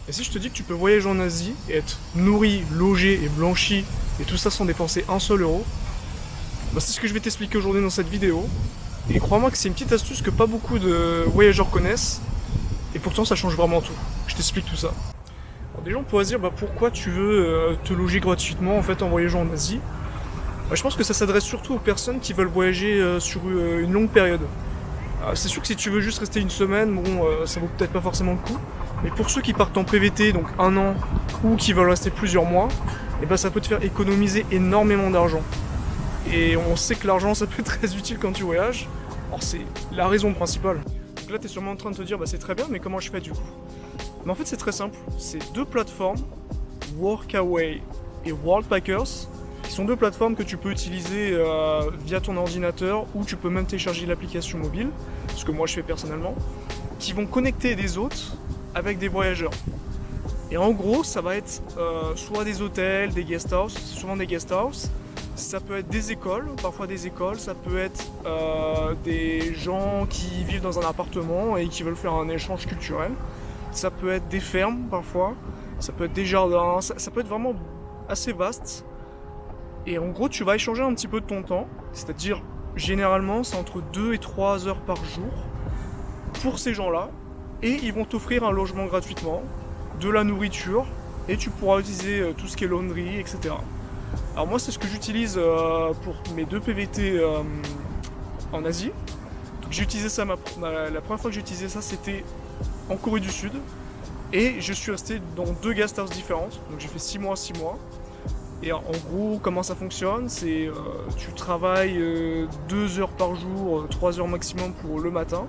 Et si je te dis que tu peux voyager en Asie et être nourri, logé et blanchi, et tout ça sans dépenser un seul euro, bah c'est ce que je vais t'expliquer aujourd'hui dans cette vidéo. Et crois-moi que c'est une petite astuce que pas beaucoup de voyageurs connaissent, et pourtant ça change vraiment tout. Je t'explique tout ça. Alors des gens pourraient se dire pourquoi tu veux te loger gratuitement en fait en voyageant en Asie. Je pense que ça s'adresse surtout aux personnes qui veulent voyager sur une longue période. C'est sûr que si tu veux juste rester une semaine, ça vaut peut-être pas forcément le coup. Mais pour ceux qui partent en PVT, donc un an, ou qui veulent rester plusieurs mois, ça peut te faire économiser énormément d'argent. Et on sait que l'argent ça peut être très utile quand tu voyages. Alors c'est la raison principale. Donc là tu es sûrement en train de te dire c'est très bien, mais comment je fais du coup? Mais en fait c'est très simple. C'est deux plateformes, Workaway et Worldpackers, qui sont deux plateformes que tu peux utiliser via ton ordinateur, ou tu peux même télécharger l'application mobile, ce que moi je fais personnellement, qui vont connecter des hôtes avec des voyageurs. Et en gros ça va être soit des hôtels, des guest house, souvent des guest house, ça peut être des écoles, parfois des écoles, ça peut être des gens qui vivent dans un appartement et qui veulent faire un échange culturel, ça peut être des fermes parfois, ça peut être des jardins, ça peut être vraiment assez vaste. Et en gros, tu vas échanger un petit peu de ton temps, c'est-à-dire généralement c'est entre 2 et 3 heures par jour pour ces gens-là, et ils vont t'offrir un logement gratuitement, de la nourriture, et tu pourras utiliser tout ce qui est laundry, etc. Alors moi c'est ce que j'utilise pour mes deux PVT en Asie. Donc, j'ai utilisé ça, la première fois que j'ai utilisé ça c'était en Corée du Sud, et je suis resté dans deux guest houses différentes, donc j'ai fait 6 mois, 6 mois. Et en gros, comment ça fonctionne, c'est tu travailles 2 heures par jour, 3 heures maximum pour le matin.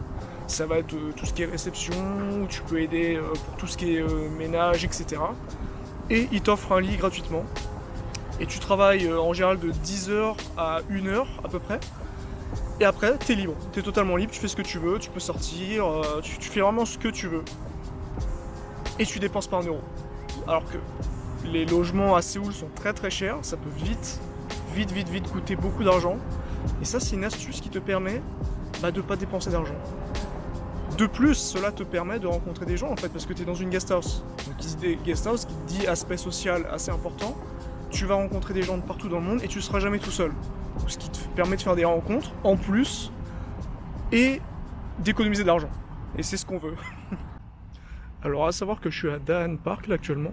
Ça va être tout ce qui est réception, où tu peux aider pour tout ce qui est ménage, etc. Et ils t'offrent un lit gratuitement. Et tu travailles en général de 10 heures à 1 heure à peu près. Et après, t'es libre, t'es totalement libre, tu fais ce que tu veux, tu peux sortir, tu fais vraiment ce que tu veux. Et tu dépenses pas un euro. Alors que les logements à Séoul sont très très chers, ça peut vite coûter beaucoup d'argent. Et ça c'est une astuce qui te permet de ne pas dépenser d'argent. De plus, cela te permet de rencontrer des gens en fait, parce que tu es dans une guest house. Donc qui dit guest house, qui dit aspect social assez important, tu vas rencontrer des gens de partout dans le monde et tu ne seras jamais tout seul. Ce qui te permet de faire des rencontres en plus et d'économiser de l'argent. Et c'est ce qu'on veut. Alors à savoir que je suis à Dahan Park là actuellement.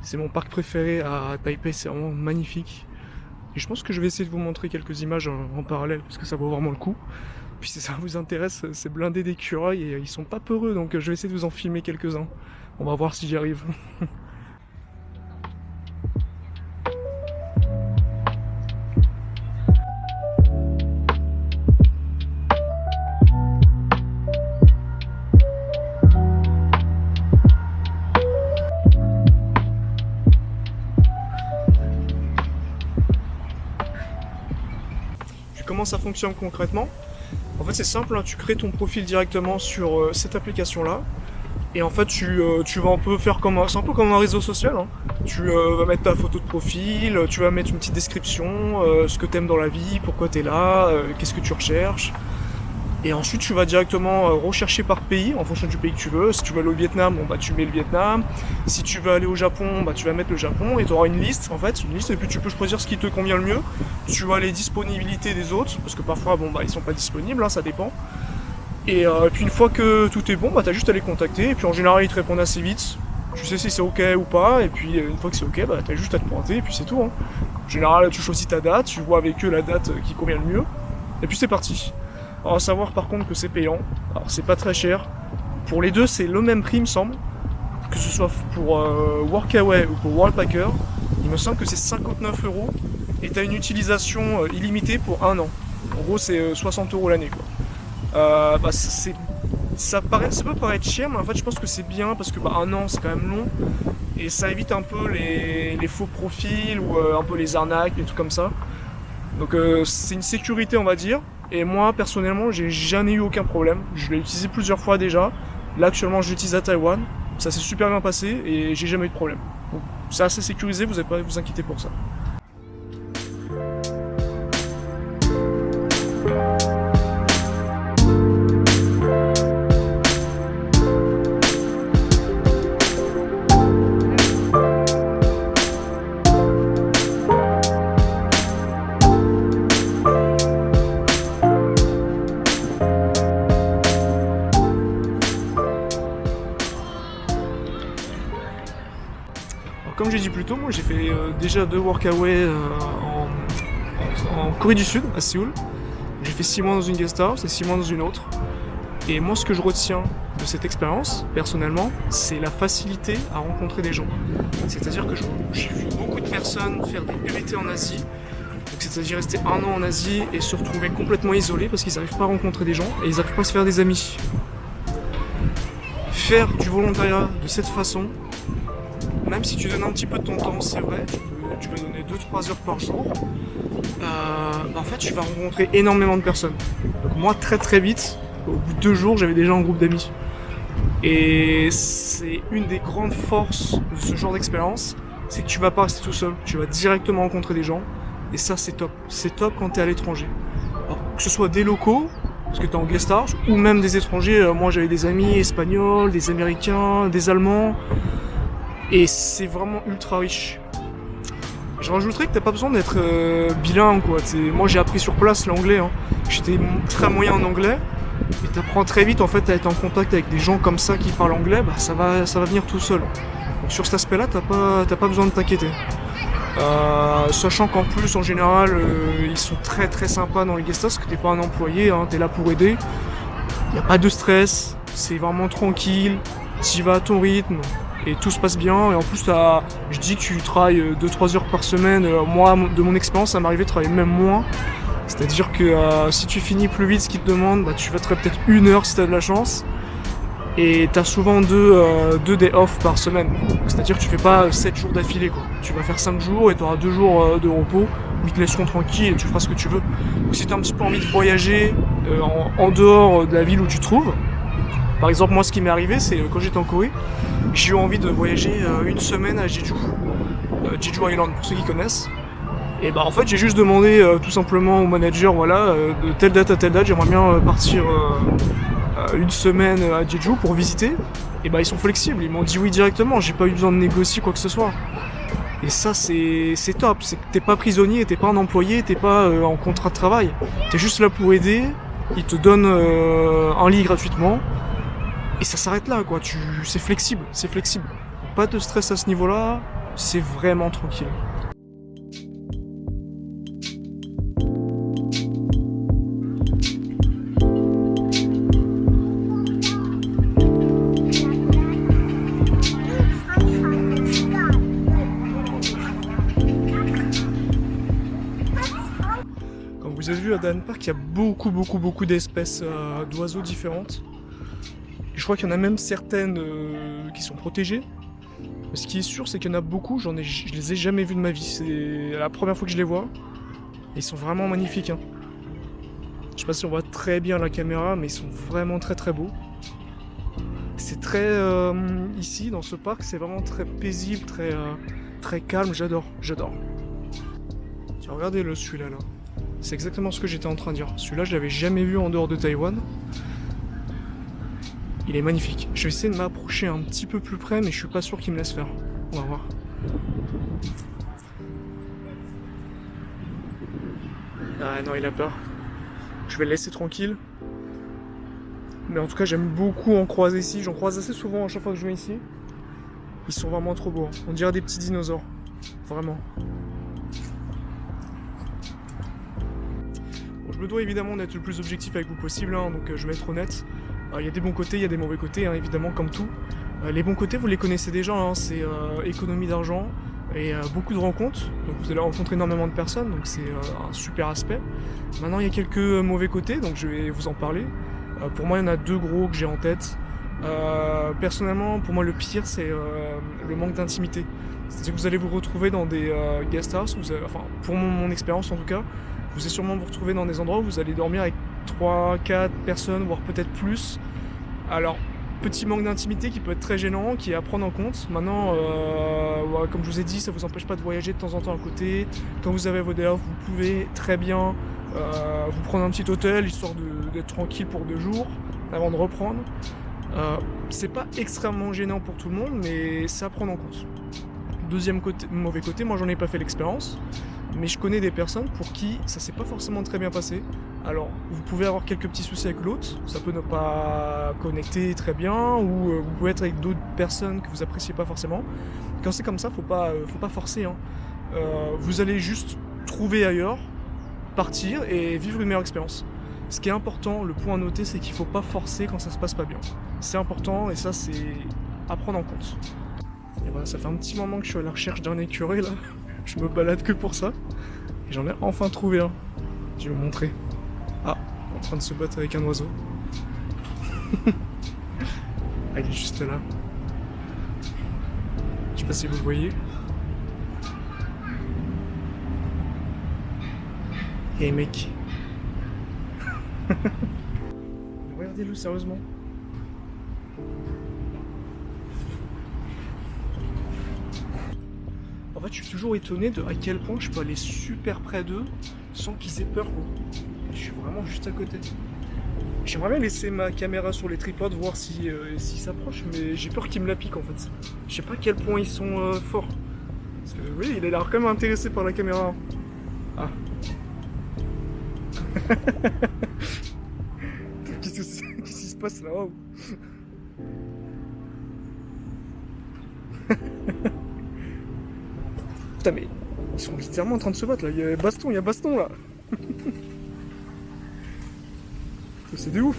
C'est mon parc préféré à Taipei, c'est vraiment magnifique. Et je pense que je vais essayer de vous montrer quelques images en parallèle, parce que ça vaut vraiment le coup. Puis si ça vous intéresse, c'est blindé d'écureuils et ils sont pas peureux, donc je vais essayer de vous en filmer quelques-uns. On va voir si j'y arrive. Comment ça fonctionne concrètement? En fait c'est simple, tu crées ton profil directement sur cette application là, et en fait tu vas un peu faire comme c'est un peu comme un réseau social. Tu vas mettre ta photo de profil, tu vas mettre une petite description, ce que tu aimes dans la vie, pourquoi tu es là, qu'est-ce que tu recherches. Et ensuite tu vas directement rechercher par pays en fonction du pays que tu veux. Si tu veux aller au Vietnam, tu mets le Vietnam. Si tu veux aller au Japon, tu vas mettre le Japon, et tu auras une liste et puis tu peux choisir ce qui te convient le mieux. Tu vois les disponibilités des autres, parce que parfois ils sont pas disponibles, ça dépend. Et puis une fois que tout est bon, t'as juste à les contacter, et puis en général ils te répondent assez vite. Tu sais si c'est ok ou pas, et puis une fois que c'est ok, t'as juste à te pointer, et puis c'est tout. En général tu choisis ta date, tu vois avec eux la date qui convient le mieux, et puis c'est parti. Alors à savoir par contre que c'est payant, alors c'est pas très cher. Pour les deux c'est le même prix il me semble, que ce soit pour Workaway ou pour Worldpacker, il me semble que c'est 59 € et t'as une utilisation illimitée pour 1 an. En gros c'est 60 € l'année quoi. Ça peut paraître cher, mais en fait je pense que c'est bien parce que 1 an c'est quand même long et ça évite un peu les faux profils ou un peu les arnaques, les trucs comme ça. Donc c'est une sécurité on va dire. Et moi personnellement j'ai jamais eu aucun problème, je l'ai utilisé plusieurs fois déjà. Là actuellement je l'utilise à Taïwan, ça s'est super bien passé et j'ai jamais eu de problème. Donc c'est assez sécurisé, vous n'avez pas à vous inquiéter pour ça. comme j'ai dit plus tôt, moi j'ai fait déjà 2 workaway en Corée du Sud, à Séoul. J'ai fait 6 mois dans une guest house et 6 mois dans une autre. Et moi, ce que je retiens de cette expérience, personnellement, c'est la facilité à rencontrer des gens. C'est-à-dire que j'ai vu beaucoup de personnes faire des PVT en Asie, donc c'est-à-dire rester 1 an en Asie et se retrouver complètement isolés parce qu'ils n'arrivent pas à rencontrer des gens et ils n'arrivent pas à se faire des amis. Faire du volontariat de cette façon, même si tu donnes un petit peu de ton temps, c'est vrai, tu peux donner 2-3 heures par jour, en fait tu vas rencontrer énormément de personnes. Donc moi très très vite, au bout de 2 jours, j'avais déjà un groupe d'amis. Et c'est une des grandes forces de ce genre d'expérience, c'est que tu vas pas rester tout seul, tu vas directement rencontrer des gens, et ça c'est top. C'est top quand tu es à l'étranger. Alors, que ce soit des locaux, parce que tu es en guest house, ou même des étrangers. Moi j'avais des amis espagnols, des américains, des allemands, et c'est vraiment ultra riche. Je rajouterais que t'as pas besoin d'être bilingue quoi. Moi j'ai appris sur place l'anglais, hein. J'étais très moyen en anglais. Et t'apprends très vite en fait à être en contact avec des gens comme ça qui parlent anglais, ça va venir tout seul. Donc sur cet aspect-là, t'as pas besoin de t'inquiéter. Sachant qu'en plus, en général, ils sont très très sympas dans les guest houses, parce que t'es pas un employé, hein, t'es là pour aider. Y a pas de stress, c'est vraiment tranquille, t'y vas à ton rythme, et tout se passe bien. Et en plus, je dis que tu travailles 2-3 heures par semaine. Moi, de mon expérience, ça m'arrivait de travailler même moins. C'est-à-dire que si tu finis plus vite ce qu'ils te demandent, tu vas te faire peut-être 1 heure si tu as de la chance. Et tu as souvent 2 days off par semaine. C'est-à-dire que tu fais pas 7 jours d'affilée, quoi. Tu vas faire 5 jours et tu auras 2 jours de repos où ils te laisseront tranquille et tu feras ce que tu veux. Donc si tu as un petit peu envie de voyager en dehors de la ville où tu te trouves, par exemple moi ce qui m'est arrivé c'est quand j'étais en Corée, j'ai eu envie de voyager 1 semaine à Jeju. Jeju Island pour ceux qui connaissent. Et en fait j'ai juste demandé tout simplement au manager de telle date à telle date j'aimerais bien partir 1 semaine à Jeju pour visiter. Et ils sont flexibles, ils m'ont dit oui directement, j'ai pas eu besoin de négocier quoi que ce soit. Et ça c'est top, c'est que t'es pas prisonnier, t'es pas un employé, t'es pas en contrat de travail. T'es juste là pour aider, ils te donnent un lit gratuitement. Et ça s'arrête là quoi, c'est flexible. Pas de stress à ce niveau-là, c'est vraiment tranquille. Vous avez vu à Dan Park, il y a beaucoup d'espèces d'oiseaux différentes. Et je crois qu'il y en a même certaines qui sont protégées. Mais ce qui est sûr, c'est qu'il y en a beaucoup, je les ai jamais vus de ma vie. C'est la première fois que je les vois. Et ils sont vraiment magnifiques. Hein. Je sais pas si on voit très bien la caméra, mais ils sont vraiment très beaux. C'est très... ici, dans ce parc, c'est vraiment très paisible, très calme. J'adore. Tiens, regardez celui-là. Là. C'est exactement ce que j'étais en train de dire. Celui-là, je l'avais jamais vu en dehors de Taïwan. Il est magnifique. Je vais essayer de m'approcher un petit peu plus près, mais je suis pas sûr qu'il me laisse faire. On va voir. Ah non, il a peur. Je vais le laisser tranquille. Mais en tout cas, j'aime beaucoup en croiser ici. J'en croise assez souvent à chaque fois que je viens ici. Ils sont vraiment trop beaux. On dirait des petits dinosaures. Vraiment. Je me dois évidemment d'être le plus objectif avec vous possible, hein, donc je vais être honnête. Il y a des bons côtés, il y a des mauvais côtés, hein, évidemment, comme tout. Les bons côtés, vous les connaissez déjà, hein, c'est économie d'argent et beaucoup de rencontres. Donc vous allez rencontrer énormément de personnes, donc c'est un super aspect. Maintenant, il y a quelques mauvais côtés, donc je vais vous en parler. Pour moi, il y en a 2 gros que j'ai en tête. Personnellement, pour moi, le pire, c'est le manque d'intimité. C'est-à-dire que vous allez vous retrouver dans des guest house, pour mon expérience en tout cas, vous allez sûrement vous retrouver dans des endroits où vous allez dormir avec 3-4 personnes, voire peut-être plus. Alors, petit manque d'intimité qui peut être très gênant, qui est à prendre en compte. Maintenant, comme je vous ai dit, ça ne vous empêche pas de voyager de temps en temps à côté. Quand vous avez vos day off, vous pouvez très bien vous prendre un petit hôtel, histoire d'être tranquille pour 2 jours, avant de reprendre. C'est pas extrêmement gênant pour tout le monde, mais c'est à prendre en compte. Deuxième mauvais côté, moi j'en ai pas fait l'expérience. mais je connais des personnes pour qui ça s'est pas forcément très bien passé. Alors, vous pouvez avoir quelques petits soucis avec l'autre, ça peut ne pas connecter très bien, ou vous pouvez être avec d'autres personnes que vous appréciez pas forcément. Quand c'est comme ça, faut pas forcer, hein. Vous allez juste trouver ailleurs, partir et vivre une meilleure expérience. Ce qui est important, le point à noter, c'est qu'il faut pas forcer quand ça se passe pas bien. C'est important et ça, c'est à prendre en compte. Et voilà, ça fait un petit moment que je suis à la recherche d'un écureuil là. Je me balade que pour ça. Et j'en ai enfin trouvé un. Je vais vous montrer. Ah, en train de se battre avec un oiseau. Ah, il est juste là. Je sais pas si vous le voyez. Et mec. Regardez-le sérieusement. En fait, je suis toujours étonné de à quel point je peux aller super près d'eux sans qu'ils aient peur, quoi. Je suis vraiment juste à côté. J'aimerais bien laisser ma caméra sur les tripodes, voir si s'approchent, mais j'ai peur qu'ils me la piquent en fait. Je sais pas à quel point ils sont forts. Parce que oui, il a l'air quand même intéressé par la caméra. Ah. Qu'est-ce qui se passe là? Wow. Putain, mais ils sont littéralement en train de se battre là. Il y a baston là. C'est des ouf.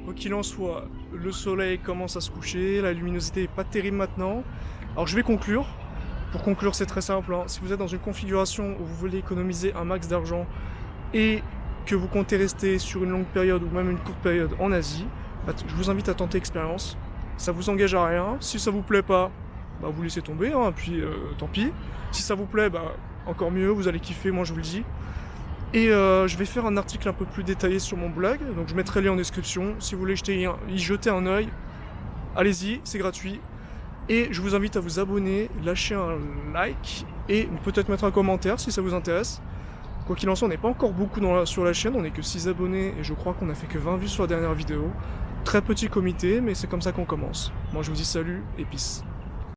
Quoi qu'il en soit, le soleil commence à se coucher, la luminosité est pas terrible maintenant. Alors je vais conclure. Pour conclure, c'est très simple, hein. Si vous êtes dans une configuration où vous voulez économiser un max d'argent et que vous comptez rester sur une longue période ou même une courte période en Asie, je vous invite à tenter l'expérience. Ça vous engage à rien. Si ça vous plaît pas, bah vous laissez tomber, hein, puis tant pis. Si ça vous plaît, bah encore mieux, vous allez kiffer, moi je vous le dis. Et je vais faire un article un peu plus détaillé sur mon blog, donc je mettrai le lien en description. Si vous voulez y jeter un œil, allez-y, c'est gratuit. Et je vous invite à vous abonner, lâcher un like et peut-être mettre un commentaire si ça vous intéresse. Quoi qu'il en soit, on n'est pas encore beaucoup sur la chaîne, on n'est que 6 abonnés et je crois qu'on a fait que 20 vues sur la dernière vidéo. Très petit comité, mais c'est comme ça qu'on commence. Moi je vous dis salut et peace.